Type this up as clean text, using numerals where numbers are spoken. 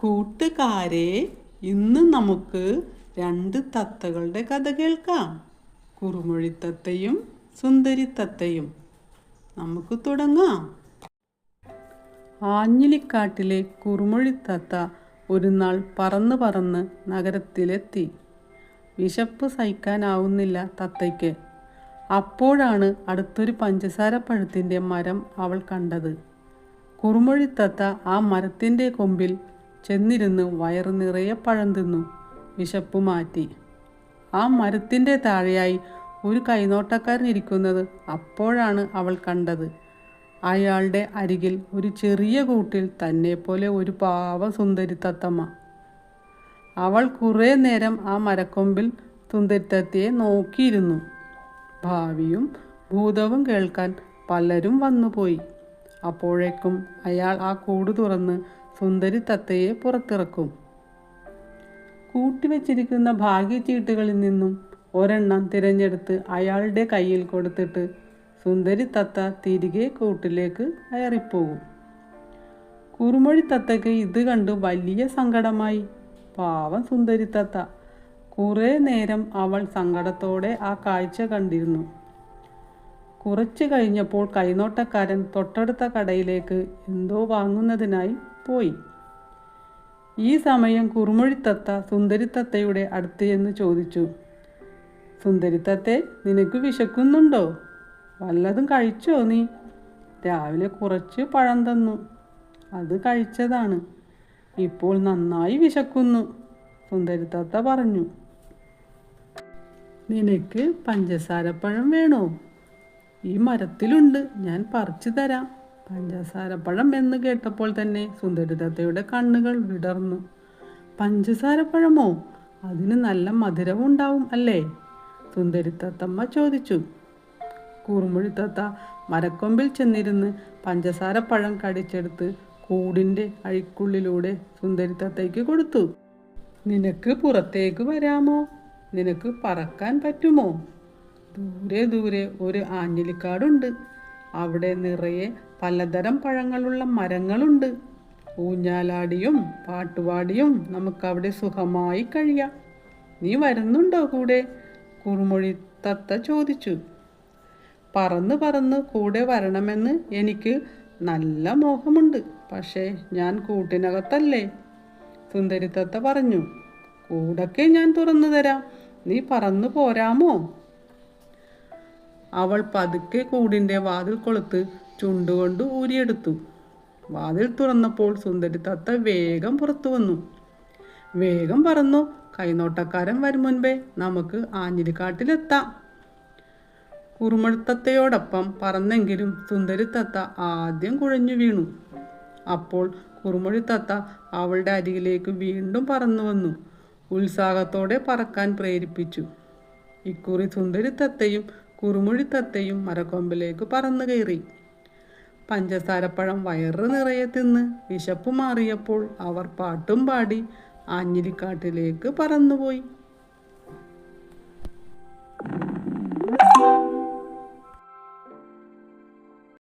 കൂട്ടുകാരെ, ഇന്ന് നമുക്ക് രണ്ട് തത്തകളുടെ കഥ കേൾക്കാം. കുറുമൊഴിത്തത്തയും സുന്ദരിത്തത്തയും. നമുക്ക് തുടങ്ങാം. ആഞ്ഞിലിക്കാട്ടിലെ കുറുമൊഴിത്തത്ത ഒരു നാൾ പറന്ന് പറന്ന് നഗരത്തിലെത്തി. വിശപ്പ് സഹിക്കാനാവുന്നില്ല തത്തയ്ക്ക്. അപ്പോഴാണ് അടുത്തൊരു പഞ്ചസാരപ്പഴത്തിൻ്റെ മരം അവൾ കണ്ടത്. കുറുമൊഴിത്തത്ത ആ മരത്തിൻ്റെ കൊമ്പിൽ ചെന്നിരുന്ന് വയറ് നിറയെ പഴം തിന്നു വിശപ്പ് മാറ്റി. ആ മരത്തിൻ്റെ താഴെയായി ഒരു കൈനോട്ടക്കാരൻ ഇരിക്കുന്നത് അപ്പോഴാണ് അവൾ കണ്ടത്. അയാളുടെ അരികിൽ ഒരു ചെറിയ കൂട്ടിൽ തന്നെപ്പോലെ ഒരു പാവ സുന്ദരി തത്തമ്മ. അവൾ കുറേ നേരം ആ മരക്കൊമ്പിൽ സുന്ദരിത്തത്തയെ നോക്കിയിരുന്നു. ഭാവിയും ഭൂതവും കേൾക്കാൻ പലരും വന്നുപോയി. അപ്പോഴേക്കും അയാൾ ആ കൂട് തുറന്ന് സുന്ദരി തത്തയെ പുറത്തിറക്കും. കൂട്ടിവെച്ചിരിക്കുന്ന ഭാഗ്യച്ചീട്ടുകളിൽ നിന്നും ഒരെണ്ണം തിരഞ്ഞെടുത്ത് അയാളുടെ കയ്യിൽ കൊടുത്തിട്ട് സുന്ദരി തത്ത തിരികെ കൂട്ടിലേക്ക് കയറിപ്പോകും. കുറുമൊഴിത്തത്തയ്ക്ക് ഇത് കണ്ട് വലിയ സങ്കടമായി. പാവം സുന്ദരി തത്ത. കുറേ നേരം അവൾ സങ്കടത്തോടെ ആ കാഴ്ച കണ്ടിരുന്നു. കുറച്ച് കഴിഞ്ഞപ്പോൾ കൈനോട്ടക്കാരൻ തൊട്ടടുത്ത കടയിലേക്ക് എന്തോ വാങ്ങുന്നതിനായി പോയി. ഈ സമയം കുറുമൊഴിത്തത്ത സുന്ദരിത്തത്തയുടെ അടുത്ത് എന്ന് ചോദിച്ചു, സുന്ദരിത്തത്തെ, നിനക്ക് വിശക്കുന്നുണ്ടോ? വല്ലതും കഴിച്ചോ നീ? രാവിലെ കുറച്ച് പഴം തന്നു, അത് കഴിച്ചതാണ്. ഇപ്പോൾ നന്നായി വിശക്കുന്നു, സുന്ദരിത്തത്ത പറഞ്ഞു. നിനക്ക് പഞ്ചസാരപ്പഴം വേണോ? ഈ മരത്തിലുണ്ട്, ഞാൻ പറിച്ചു തരാം. പഞ്ചസാരപ്പഴം എന്ന് കേട്ടപ്പോൾ തന്നെ സുന്ദരിത്തത്തയുടെ കണ്ണുകൾ വിടർന്നു. പഞ്ചസാരപ്പഴമോ? അതിന് നല്ല മധുരവും ഉണ്ടാവും അല്ലേ? സുന്ദരിത്തത്തമ്മ ചോദിച്ചു. കുറുമൊഴിത്തത്ത മരക്കൊമ്പിൽ ചെന്നിരുന്ന് പഞ്ചസാരപ്പഴം കടിച്ചെടുത്ത് കൂടിൻ്റെ അഴിക്കുള്ളിലൂടെ സുന്ദരിത്തത്തയ്ക്ക് കൊടുത്തു. നിനക്ക് പുറത്തേക്ക് വരാമോ? നിനക്ക് പറക്കാൻ പറ്റുമോ? ദൂരെ ദൂരെ ഒരു ആഞ്ഞിലിക്കാടുണ്ട്. അവിടെ നിറയെ പലതരം പഴങ്ങളുള്ള മരങ്ങളുണ്ട്. ഊഞ്ഞാലാടിയും പാട്ടുപാടിയും നമുക്കവിടെ സുഖമായി കഴിയാം. നീ വരുന്നുണ്ടോ കൂടെ? കുറുമൊഴിത്തത്ത ചോദിച്ചു. പറന്ന് പറന്ന് കൂടെ വരണമെന്ന് എനിക്ക് നല്ല മോഹമുണ്ട്. പക്ഷേ ഞാൻ കൂട്ടിനകത്തല്ലേ, സുന്ദരിത്തത്ത പറഞ്ഞു. കൂടൊക്കെ ഞാൻ തുറന്നു തരാം, നീ പറന്നു പോരാമോ? അവൾ പതുക്കെ കൂടിൻ്റെ വാതിൽ കൊളുത്ത് ചുണ്ടുകൊണ്ട് ഊരിയെടുത്തു. വാതിൽ തുറന്നപ്പോൾ സുന്ദരിത്തത്ത വേഗം പുറത്തു വന്നു. വേഗം പറന്നു, കൈനോട്ടക്കാരൻ വരും മുൻപേ നമുക്ക് ആഞ്ഞിലിക്കാട്ടിലെത്താം. കുറുമൊഴിത്തത്തയോടൊപ്പം പറന്നെങ്കിലും സുന്ദരിത്തത്ത ആദ്യം കുഴഞ്ഞു വീണു. അപ്പോൾ കുറുമൊഴിത്തത്ത അവളുടെ അരികിലേക്ക് വീണ്ടും പറന്നു വന്നു ഉത്സാഹത്തോടെ പറക്കാൻ പ്രേരിപ്പിച്ചു. ഇക്കുറി സുന്ദരിത്തത്തയും കുറുമൊഴിത്തത്തയും മരക്കൊമ്പിലേക്ക് പറന്നു കയറി. പഞ്ചസാരപ്പഴം വയറ് നിറയെ തിന്ന് വിശപ്പ് മാറിയപ്പോൾ അവർ പാട്ടും പാടി ആഞ്ഞിലിക്കാട്ടിലേക്ക് പറന്നുപോയി.